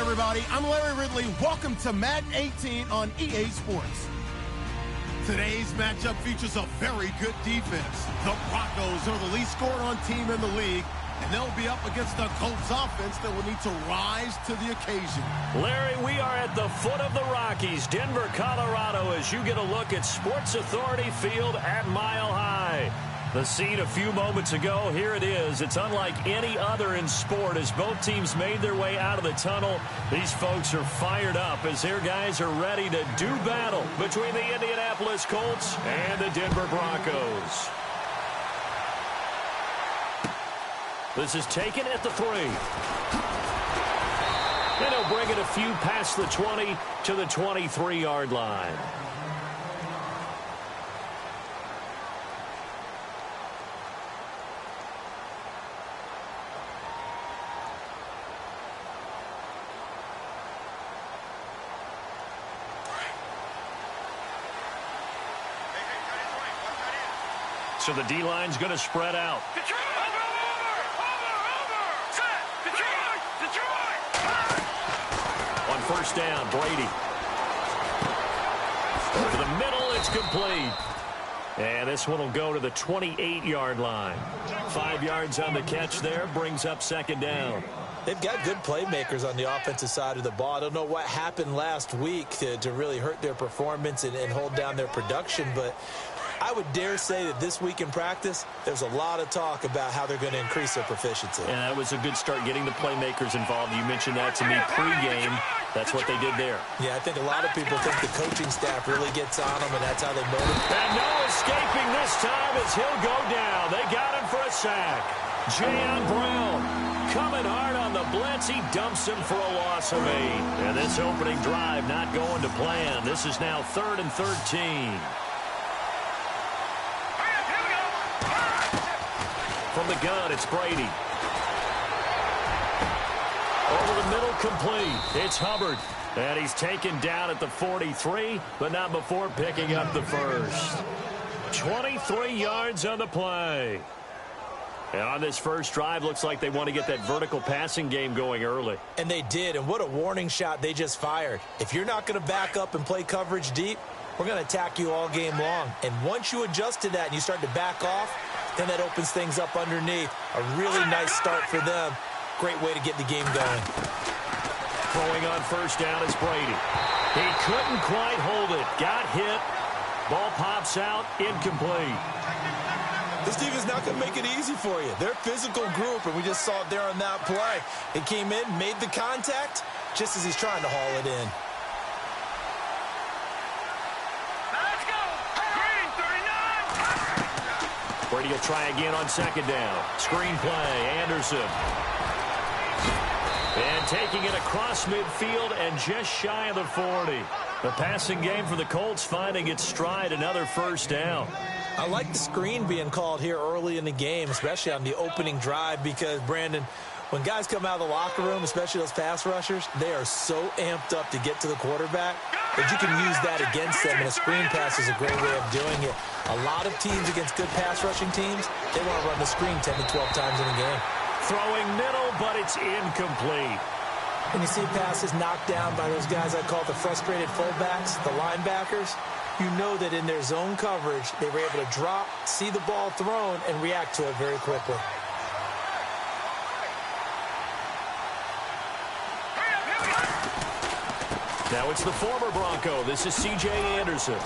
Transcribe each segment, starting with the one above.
everybody. I'm Larry Ridley. Welcome to Madden 18 on EA Sports. Today's matchup features a very good defense. The Broncos are the least scored-on team in the league, and they'll be up against the Colts offense that will need to rise to the occasion. Larry, we are at the foot of the Rockies, Denver, Colorado, as you get a look at Sports Authority Field at Mile High. The scene a few moments ago, here it is. It's unlike any other in sport as both teams made their way out of the tunnel. These folks are fired up as their guys are ready to do battle between the Indianapolis Colts and the Denver Broncos. This is taken at the 3. And he'll bring it a few past the 20 to the 23-yard line. So the D-line's going to spread out. Detroit! Over! Set! Detroit! On first down, Brady. Over the middle, it's complete. And this one will go to the 28-yard line. 5 yards on the catch there, brings up second down. They've got good playmakers on the offensive side of the ball. I don't know what happened last week to really hurt their performance and hold down their production, but I would dare say that this week in practice, there's a lot of talk about how they're going to increase their proficiency. And that was a good start getting the playmakers involved. You mentioned that to me pregame. That's what they did there. Yeah, I think a lot of people think the coaching staff really gets on them, and that's how they motivate. And no escaping this time as he'll go down. They got him for a sack. Jayon Brown coming hard on the blitz. He dumps him for a loss of 8. And this opening drive not going to plan. This is now 3rd and 13. From the gun, it's Brady. Over the middle, complete. It's Hubbard. And he's taken down at the 43, but not before picking up the first. 23 yards on the play. And on this first drive, looks like they want to get that vertical passing game going early. And they did, and what a warning shot they just fired. If you're not going to back up and play coverage deep, we're going to attack you all game long. And once you adjust to that and you start to back off, then that opens things up underneath. A really nice start for them. Great way to get the game going. Throwing on first down is Brady. He couldn't quite hold it. Got hit. Ball pops out. Incomplete. This team is not going to make it easy for you. They're a physical group, and we just saw it there on that play. He came in, made the contact, just as he's trying to haul it in. Brady will try again on second down. Screen play, Anderson. And taking it across midfield and just shy of the 40. The passing game for the Colts finding its stride, another first down. I like the screen being called here early in the game, especially on the opening drive, because, Brandon, when guys come out of the locker room, especially those pass rushers, they are so amped up to get to the quarterback that you can use that against them, and a screen pass is a great way of doing it. A lot of teams against good pass rushing teams, they want to run the screen 10 to 12 times in a game. Throwing middle, but it's incomplete. When you see passes knocked down by those guys I call the frustrated fullbacks, the linebackers, you know that in their zone coverage, they were able to drop, see the ball thrown, and react to it very quickly. Now it's the former Bronco. This is C.J. Anderson.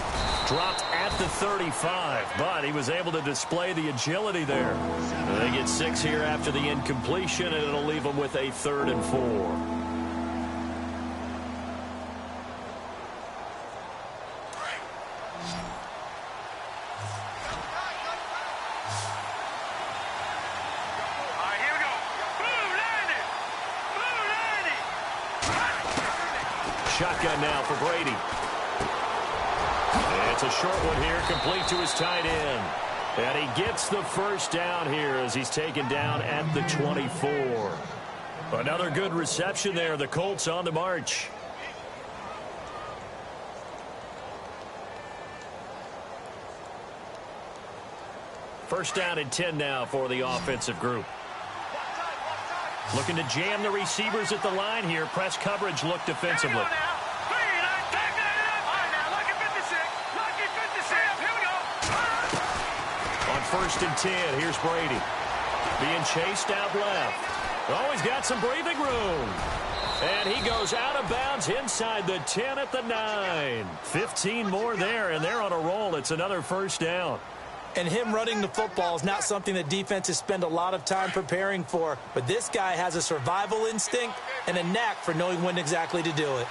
Dropped at the 35, but he was able to display the agility there. They get 6 here after the incompletion, and it'll leave them with a 3rd and 4. Shotgun now for Brady. It's a short one here, complete to his tight end. And he gets the first down here as he's taken down at the 24. Another good reception there. The Colts on the march. First down and 10 now for the offensive group. Looking to jam the receivers at the line here. Press coverage look defensively. On 1st and 10, here's Brady. Being chased out left. Oh, he's got some breathing room. And he goes out of bounds inside the 10 at the 9. 15 more there, and they're on a roll. It's another first down. And him running the football is not something that defenses spend a lot of time preparing for. But this guy has a survival instinct and a knack for knowing when exactly to do it.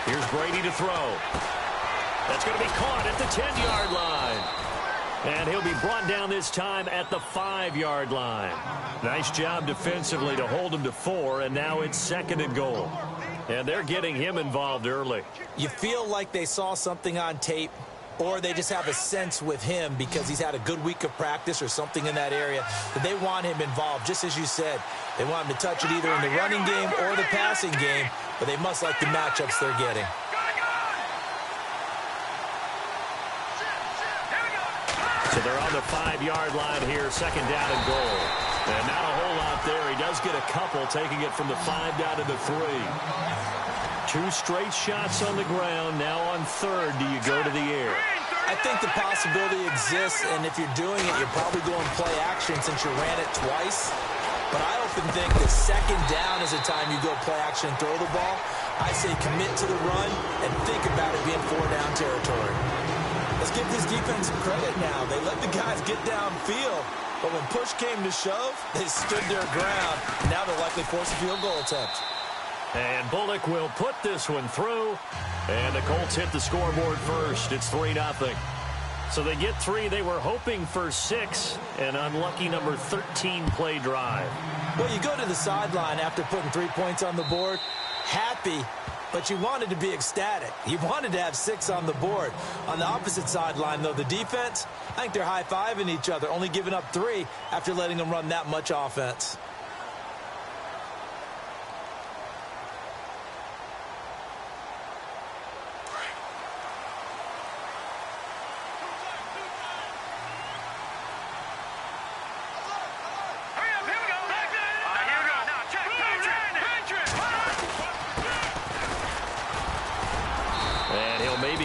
Here's Brady to throw. That's going to be caught at the 10-yard line. And he'll be brought down this time at the 5-yard line. Nice job defensively to hold him to 4, and now it's 2nd and goal. And they're getting him involved early. You feel like they saw something on tape, or they just have a sense with him because he's had a good week of practice or something in that area that they want him involved, just as you said. They want him to touch it either in the running game or the passing game, but they must like the matchups they're getting. So they're on the 5-yard line here, 2nd down and goal. And not a whole lot there. He does get a couple, taking it from the 5 down to the 3. 2 straight shots on the ground. Now on 3rd, do you go to the air? I think the possibility exists, and if you're doing it, you're probably going play action since you ran it twice. But I often think the 2nd down is the time you go play action and throw the ball. I say commit to the run and think about it being 4-down territory. Let's give this defense some credit now. They let the guys get downfield, but when push came to shove, they stood their ground. Now they'll likely force a field goal attempt. And Bullock will put this one through, and the Colts hit the scoreboard first. It's 3-0. So they get 3. They were hoping for 6, an unlucky number 13 play drive. Well, you go to the sideline after putting 3 points on the board, happy, but you wanted to be ecstatic. You wanted to have 6 on the board. On the opposite sideline, though, the defense, I think they're high-fiving each other, only giving up 3 after letting them run that much offense.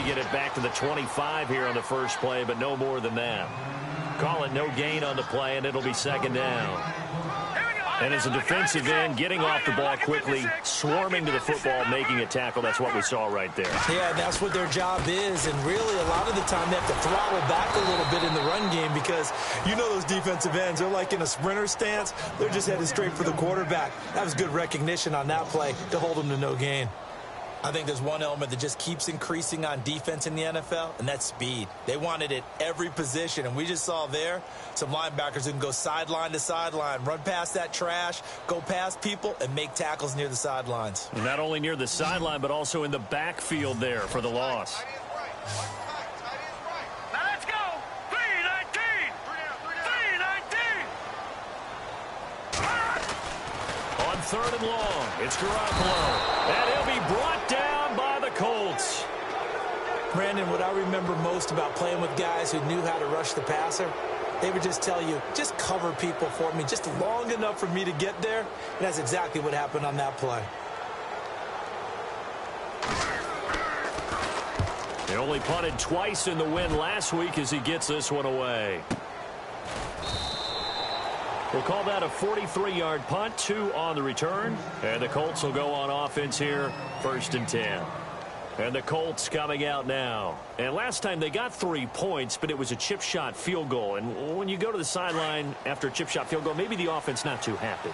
Get it back to the 25 here on the first play, but no more than that. Call it no gain on the play, and it'll be 2nd down. And as a defensive end, getting off the ball quickly, swarming to the football, making a tackle, that's what we saw right there. Yeah, that's what their job is, and really a lot of the time they have to throttle back a little bit in the run game because you know those defensive ends, they're like in a sprinter stance. They're just headed straight for the quarterback. That was good recognition on that play to hold them to no gain. I think there's one element that just keeps increasing on defense in the NFL, and that's speed. They want it at every position, and we just saw there some linebackers who can go sideline to sideline, run past that trash, go past people, and make tackles near the sidelines. And not only near the sideline, but also in the backfield there for the loss. Now let's go. 3-19. 3-19. On 3rd and long, it's Garoppolo. And he'll be brought down by the Colts. Brandon, what I remember most about playing with guys who knew how to rush the passer, they would just tell you, just cover people for me, just long enough for me to get there. And that's exactly what happened on that play. They only punted twice in the win last week as he gets this one away. We'll call that a 43-yard punt, 2 on the return. And the Colts will go on offense here, 1st and 10. And the Colts coming out now. And last time they got 3 points, but it was a chip shot field goal. And when you go to the sideline after a chip shot field goal, maybe the offense not too happy.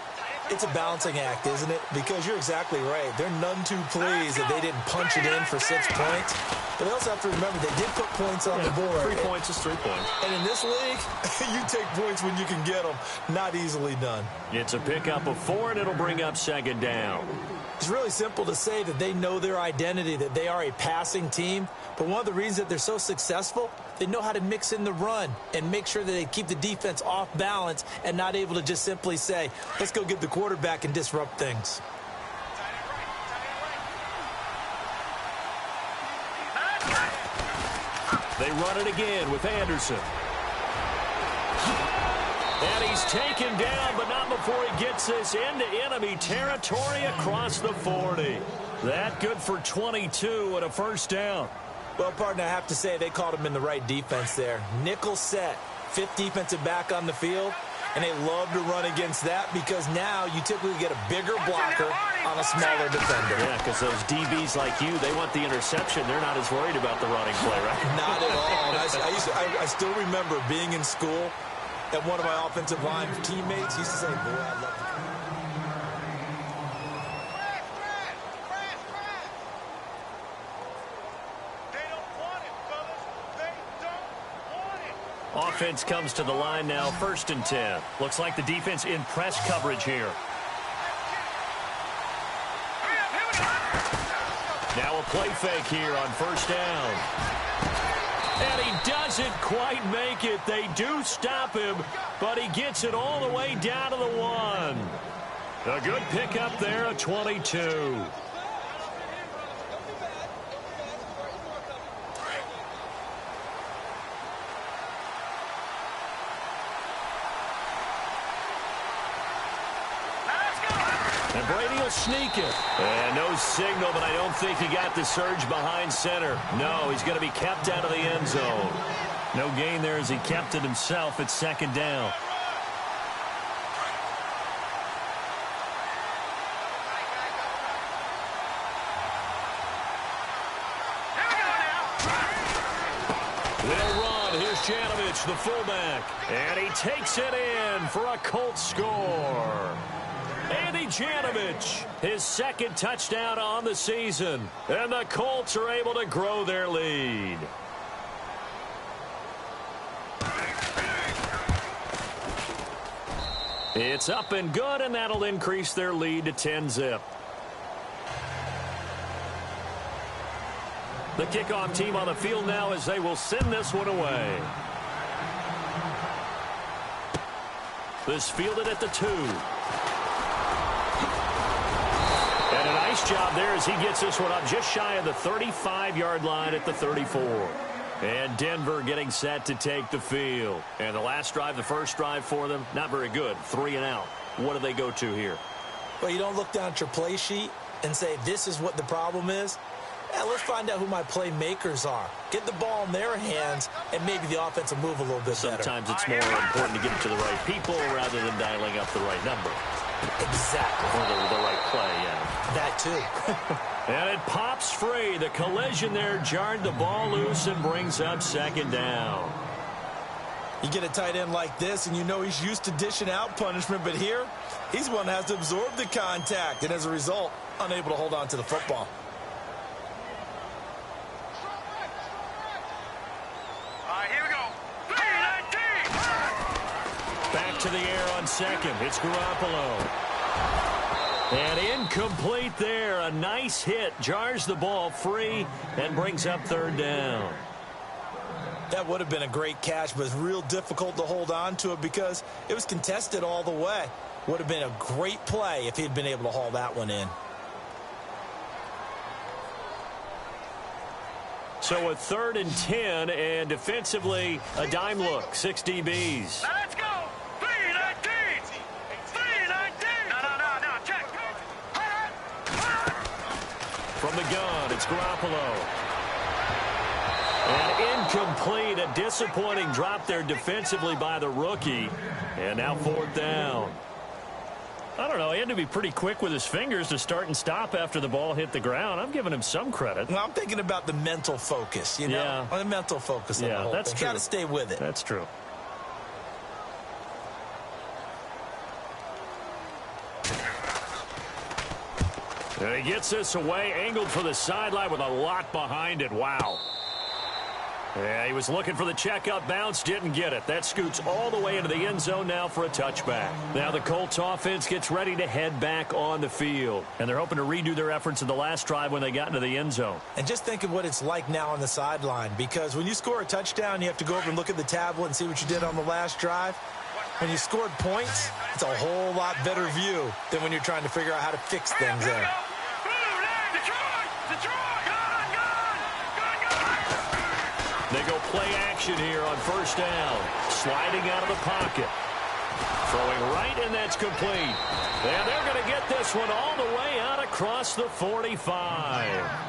It's a balancing act, isn't it? Because you're exactly right. They're none too pleased that they didn't punch it in for 6 points. But they also have to remember they did put points on the board. 3 points is 3 points. And in this league, you take points when you can get them. Not easily done. It's a pickup of 4, and it'll bring up 2nd down. It's really simple to say that they know their identity, that they are a passing team. But one of the reasons that they're so successful, they know how to mix in the run and make sure that they keep the defense off balance and not able to just simply say, let's go get the quarterback and disrupt things. They run it again with Anderson. He's taken down, but not before he gets this into enemy territory across the 40. That good for 22 and a first down. Well, partner, I have to say they called him in the right defense there. Nickel set, fifth defensive back on the field, and they love to run against that because now you typically get a bigger blocker on a smaller defender. Yeah, because those DBs like you, they want the interception. They're not as worried about the running play, right? Not at all. I still remember being in school, and one of my offensive line teammates used to say, boy, I love to. Offense comes to the line now, 1st and 10. Looks like the defense in press coverage here. Now a play fake here on 1st down. And he doesn't quite make it. They do stop him, but he gets it all the way down to the 1. A good pickup there, a 22. And Brady will sneak it. And no signal, but I don't think he got the surge behind center. No, he's going to be kept out of the end zone. No gain there as he kept it himself. It's 2nd down. They'll run. Here's Janovich, the fullback. And he takes it in for a Colts score. Andy Janovich, his 2nd touchdown on the season. And the Colts are able to grow their lead. It's up and good, and that'll increase their lead to 10-zip. The kickoff team on the field now as they will send this one away. This fielded at the 2. And a nice job there as he gets this one up just shy of the 35-yard line at the 34. And Denver getting set to take the field. And the last drive, the first drive for them, not very good. 3 and out. What do they go to here? Well, you don't look down at your play sheet and say, this is what the problem is. Let's find out who my playmakers are. Get the ball in their hands, and maybe the offense will move a little bit better. Sometimes it's more important to get it to the right people rather than dialing up the right number. Exactly. Or the right play, yeah. That too. And it pops free. The collision there jarred the ball loose and brings up 2nd down. You get a tight end like this, and you know he's used to dishing out punishment, but here, he's one that has to absorb the contact, and as a result, unable to hold on to the football. Back to the air on 2nd. It's Garoppolo. And incomplete there. A nice hit. Jars the ball free and brings up 3rd down. That would have been a great catch, but it's real difficult to hold on to it because it was contested all the way. Would have been a great play if he'd been able to haul that one in. So a 3rd and 10, and defensively, a dime look. 6 DBs. Let's go. 3-19. 3-19. No. Check. From the gun, it's Garoppolo. And incomplete. A disappointing drop there defensively by the rookie. And now 4th down. I don't know. He had to be pretty quick with his fingers to start and stop after the ball hit the ground. I'm giving him some credit. Well, I'm thinking about the mental focus, you know? Yeah. The mental focus on the whole that's thing. true. Got to stay with it. That's true. And he gets this away, angled for the sideline with a lot behind it. Wow. Yeah, he was looking for the checkout bounce, didn't get it. That scoots all the way into the end zone now for a touchback. Now the Colts offense gets ready to head back on the field. And they're hoping to redo their efforts in the last drive when they got into the end zone. And just think of what it's like now on the sideline, because when you score a touchdown, you have to go over and look at the tablet and see what you did on the last drive. When you scored points, it's a whole lot better view than when you're trying to figure out how to fix things there. They go play action here on 1st down. Sliding out of the pocket. Throwing right, and that's complete. And they're going to get this one all the way out across the 45.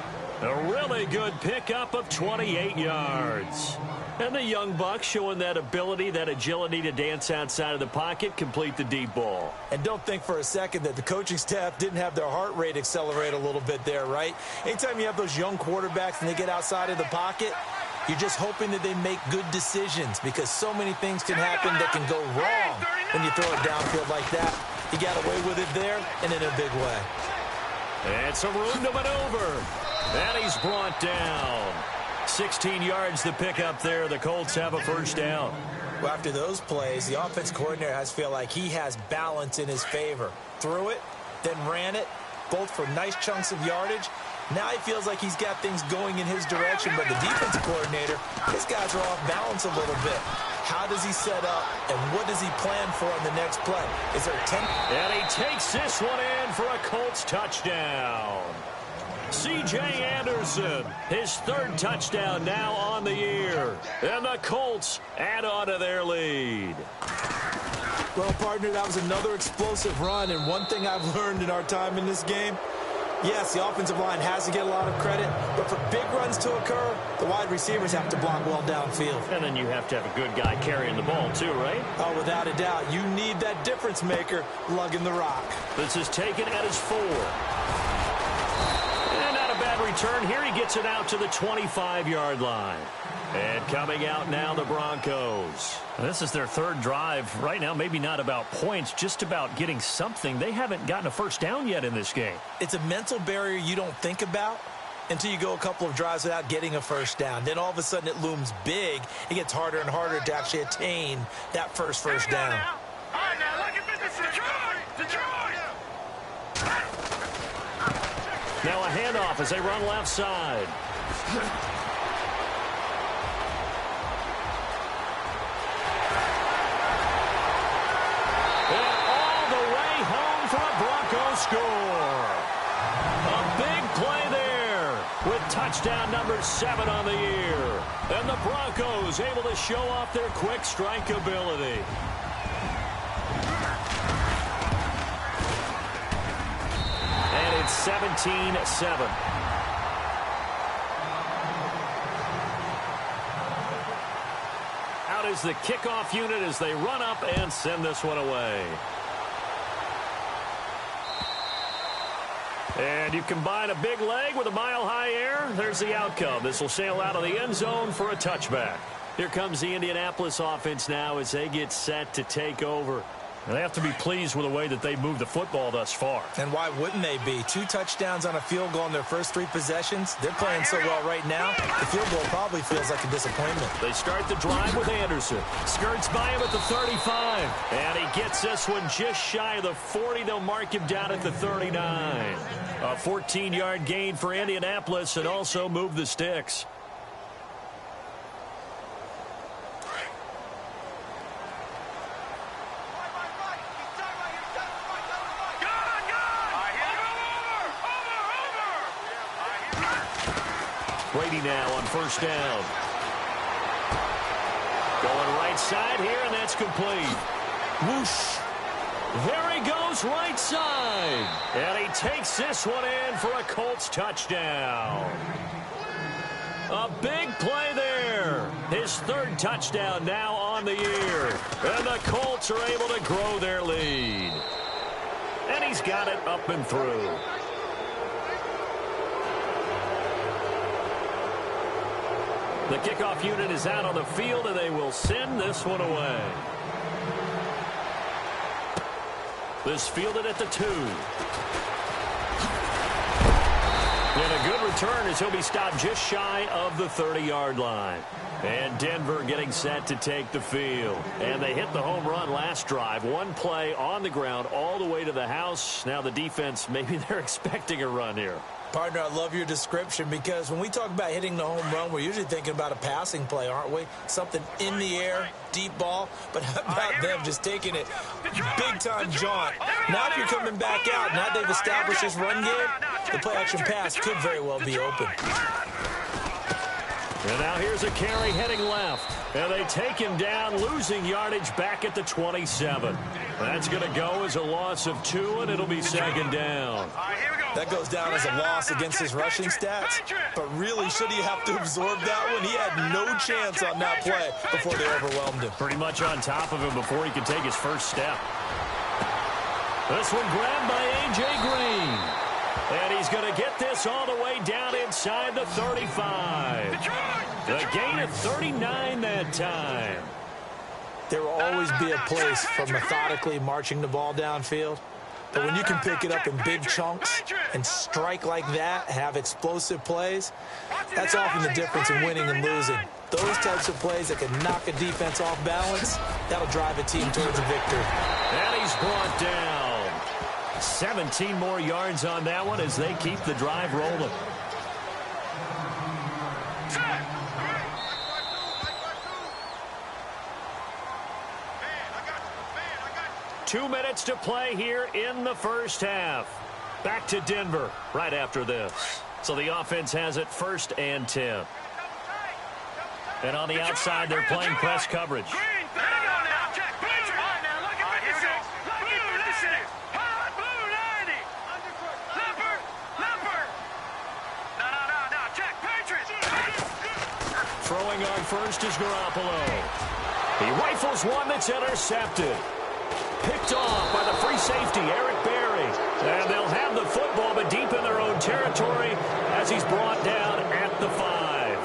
A really good pickup of 28 yards. And the young buck showing that ability, that agility to dance outside of the pocket, complete the deep ball. And don't think for a second that the coaching staff didn't have their heart rate accelerate a little bit there, right? Anytime you have those young quarterbacks and they get outside of the pocket, you're just hoping that they make good decisions because so many things can happen that can go wrong when you throw it downfield like that. He got away with it there and in a big way. And some room to maneuver. And he's brought down. 16 yards to pick up there. The Colts have a first down. Well, after those plays, the offense coordinator has to feel like he has balance in his favor. Threw it, then ran it, both for nice chunks of yardage. Now he feels like he's got things going in his direction, but the defensive coordinator, his guys are off balance a little bit. How does he set up, and what does he plan for on the next play? Is there 10? And he takes this one in for a Colts touchdown. C.J. Anderson, his third touchdown now on the year. And the Colts add on to their lead. Well, partner, that was another explosive run, and one thing I've learned in our time in this game, yes, the offensive line has to get a lot of credit, but for big runs to occur, the wide receivers have to block well downfield. And then you have to have a good guy carrying the ball too, right? Oh, without a doubt. You need that difference maker lugging the rock. This is taken at his 4. And not a bad return here. He gets it out to the 25-yard line. And coming out now, the Broncos. This is their third drive. Right now, maybe not about points, just about getting something. They haven't gotten a first down yet in this game. It's a mental barrier you don't think about until you go a couple of drives without getting a first down. Then all of a sudden it looms big. It gets harder and harder to actually attain that first down. All right, now, look at this. Detroit! Now a handoff as they run left side. Score. A big play there with touchdown number 7 on the year. And the Broncos able to show off their quick strike ability. And it's 17-7. Out is the kickoff unit as they run up and send this one away. And you combine a big leg with a mile-high air, there's the outcome. This will sail out of the end zone for a touchback. Here comes the Indianapolis offense now as they get set to take over. And they have to be pleased with the way that they moved the football thus far. And why wouldn't they be? 2 touchdowns on a field goal in their first 3 possessions. They're playing so well right now, the field goal probably feels like a disappointment. They start the drive with Anderson. Skirts by him at the 35. And he gets this one just shy of the 40. They'll mark him down at the 39. A 14-yard gain for Indianapolis and also move the sticks. Brady now on first down. Going right side here, and that's complete. Whoosh. There he goes right side. And he takes this one in for a Colts touchdown. A big play there. His third touchdown now on the year. And the Colts are able to grow their lead. And he's got it up and through. The kickoff unit is out on the field, and they will send this one away. This fielded at the 2. And a good return as he'll be stopped just shy of the 30-yard line. And Denver getting set to take the field. And they hit the home run last drive. One play on the ground all the way to the house. Now the defense, maybe they're expecting a run here. Partner, I love your description because when we talk about hitting the home run, we're usually thinking about a passing play, aren't we? Something in the air, deep ball. But how about them just taking it big-time jaunt? Now if you're coming back out, now they've established this run game, the play-action pass could very well be open. And now here's a carry heading left. And they take him down, losing yardage back at the 27. That's going to go as a loss of 2, and it'll be second down. That goes down as a loss against his rushing stats. But really, should he have to absorb that one? He had no chance on that play before they overwhelmed him. Pretty much on top of him before he could take his first step. This one grabbed by A.J. Green. And he's going to get this all the way down inside the 35. The gain of 39 that time. There will always be a place for methodically marching the ball downfield. But when you can pick it up in big chunks and strike like that, have explosive plays, that's often the difference in winning and losing. Those types of plays that can knock a defense off balance, that'll drive a team towards a victory. And he's brought down. 17 more yards on that one as they keep the drive rolling. Two minutes to play here in the first half. Back to Denver right after this. So the offense has it 1st and 10. And on the outside, they're playing press coverage. Throwing on first is Garoppolo. He rifles one that's intercepted. Picked off by the free safety, Eric Berry. And they'll have the football, but deep in their own territory as he's brought down at the 5.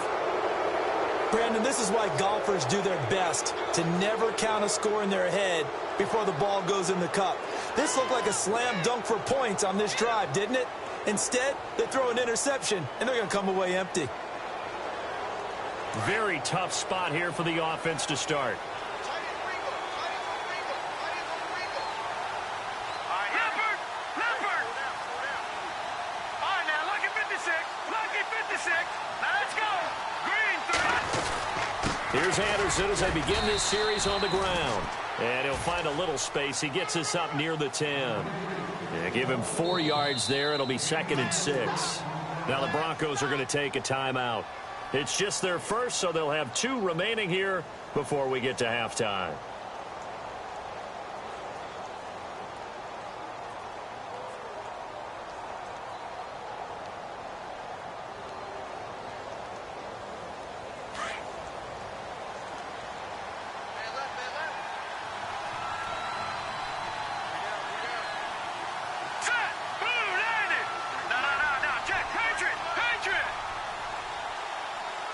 Brandon, this is why golfers do their best to never count a score in their head before the ball goes in the cup. This looked like a slam dunk for points on this drive, didn't it? Instead, they throw an interception, and they're going to come away empty. Very tough spot here for the offense to start. Here's Anderson as they begin this series on the ground. And he'll find a little space. He gets us up near the 10. Yeah, give him 4 yards there. It'll be 2nd and 6. Now the Broncos are going to take a timeout. It's just their first, so they'll have 2 remaining here before we get to halftime.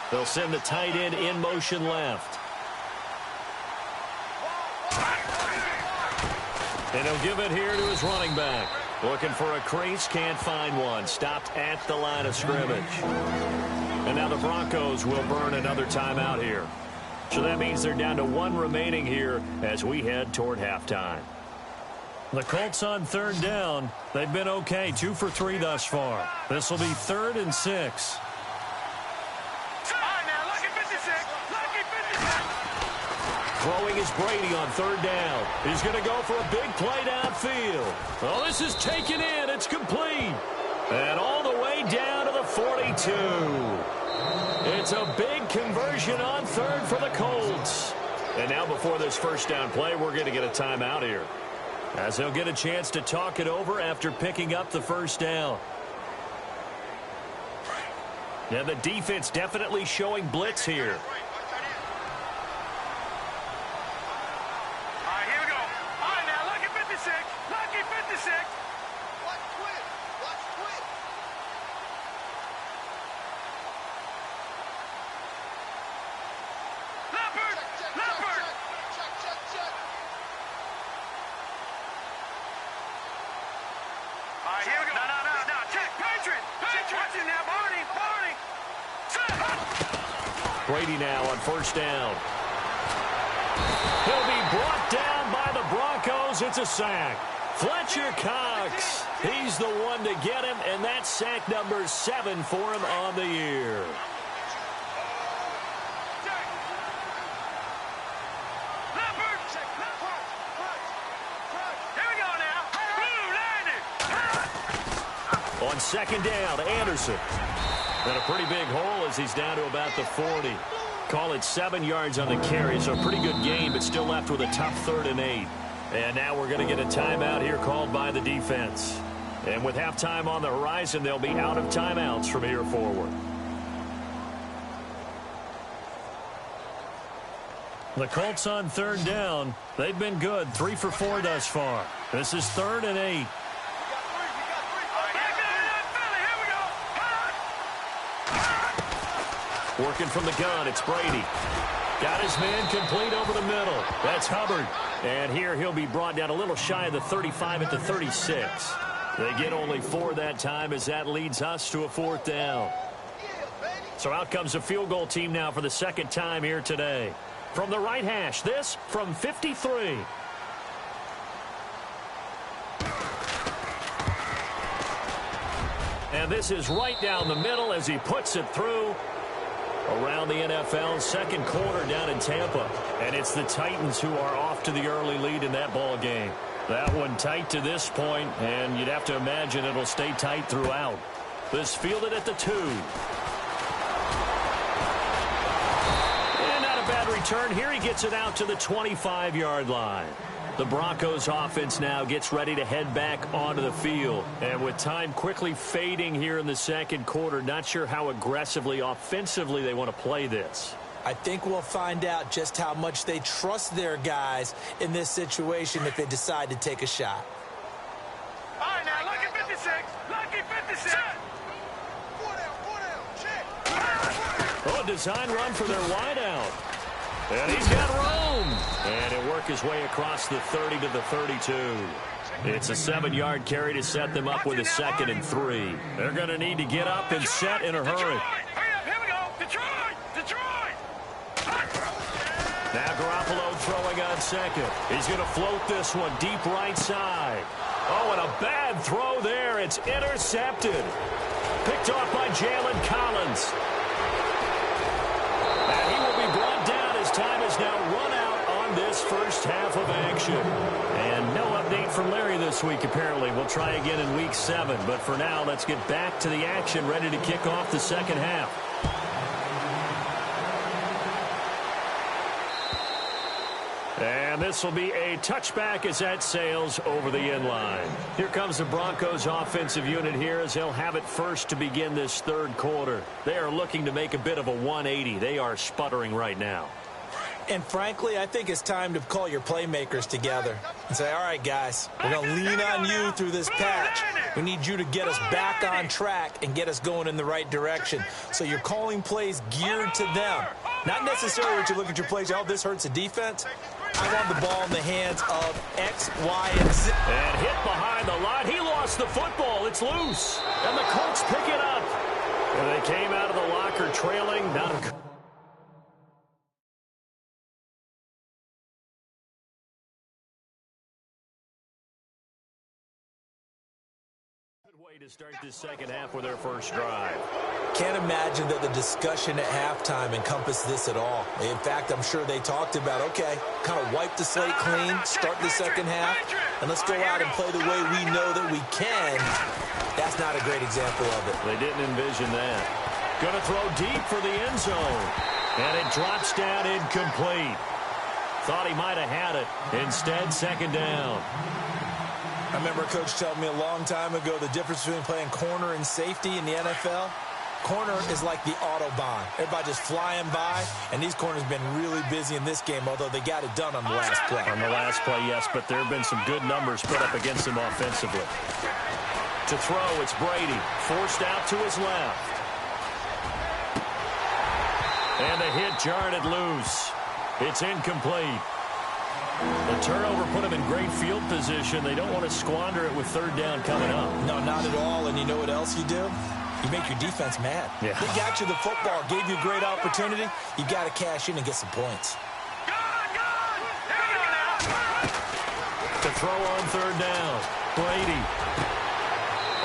They'll send the tight end in motion left. And he'll give it here to his running back. Looking for a crease, can't find one. Stopped at the line of scrimmage. And now the Broncos will burn another timeout here. So that means they're down to 1 remaining here as we head toward halftime. The Colts on 3rd down. They've been okay, 2 for 3 thus far. This will be 3rd and 6. Throwing is Brady on 3rd down. He's going to go for a big play downfield. Oh, this is taken in. It's complete. And all the way down to the 42. It's a big conversion on 3rd for the Colts. And now before this first down play, we're going to get a timeout here, as they'll get a chance to talk it over after picking up the first down. Now the defense definitely showing blitz here. Brady now on 1st down. He'll be brought down by the Broncos. It's a sack. Fletcher Cox, he's the one to get him, and that's sack number 7 for him on the year. On 2nd down, Anderson. And a pretty big hole as he's down to about the 40. Call it 7 yards on the carry, so a pretty good game, but still left with a tough 3rd and 8. And now we're going to get a timeout here called by the defense. And with halftime on the horizon, they'll be out of timeouts from here forward. The Colts on 3rd down. They've been good, 3 for 4 thus far. This is 3rd and 8. Working from the gun, it's Brady. Got his man complete over the middle. That's Hubbard. And here he'll be brought down a little shy of the 35 at the 36. They get only 4 that time as that leads us to a 4th down. So out comes a field goal team now for the 2nd time here today. From the right hash, this from 53. And this is right down the middle as he puts it through. Around the NFL, 2nd quarter down in Tampa. And it's the Titans who are off to the early lead in that ball game. That one tight to this point, and you'd have to imagine it'll stay tight throughout. This fielded at the 2. And not a bad return. Here he gets it out to the 25-yard line. The Broncos offense now gets ready to head back onto the field. And with time quickly fading here in the 2nd quarter, not sure how aggressively, offensively they want to play this. I think we'll find out just how much they trust their guys in this situation if they decide to take a shot. All right, now, lucky 56. Lucky 56. Oh, design run for their wideout. And he's got room. And he'll work his way across the 30 to the 32. It's a 7-yard carry to set them up with a 2nd and 3. They're going to need to get up and set in a hurry. Hurry up, here we go. Detroit! Detroit! Now Garoppolo throwing on 2nd. He's going to float this one deep right side. Oh, and a bad throw there. It's intercepted. Picked off by Jalen Collins. And he will be brought down as time is now run out on this first half of action. And no update from Larry this week, apparently. We'll try again in week 7. But for now, let's get back to the action, ready to kick off the 2nd half. And this will be a touchback as that sails over the end line. Here comes the Broncos offensive unit here as they'll have it first to begin this 3rd quarter. They are looking to make a bit of a 180. They are sputtering right now. And frankly, I think it's time to call your playmakers together and say, all right, guys, we're going to lean on you through this patch. We need you to get us back on track and get us going in the right direction. So you're calling plays geared to them. Not necessarily that you look at your plays, oh, this hurts the defense. I want the ball in the hands of X, Y, and Z. And hit behind the line. He lost the football. It's loose. And the Colts pick it up. And they came out of the locker trailing. Not a way to start this 2nd half with their first drive. Can't imagine that the discussion at halftime encompassed this at all. In fact, I'm sure they talked about, okay, kind of wipe the slate clean, start the 2nd half, and let's go out and play the way we know that we can. That's not a great example of it. They didn't envision that. Going to throw deep for the end zone. And it drops down incomplete. Thought he might have had it. Instead, 2nd down. I remember a coach telling me a long time ago the difference between playing corner and safety in the NFL. Corner is like the Autobahn. Everybody just flying by, and these corners have been really busy in this game, although they got it done on the last play. On the last play, yes, but there have been some good numbers put up against him offensively. To throw, it's Brady. Forced out to his left. And the hit jarred it loose. It's incomplete. The turnover put them in great field position. They don't want to squander it with 3rd down coming up. No, not at all. And you know what else you do? You make your defense mad. Yeah. They got you the football, gave you a great opportunity. You got to cash in and get some points. To throw on 3rd down, Brady.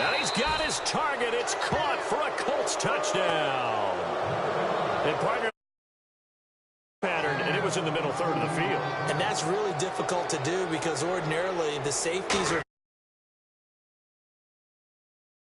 And he's got his target. It's caught for a Colts touchdown. And partner pattern, and it was in the middle 3rd of the field. And that's really difficult to do because ordinarily the safeties are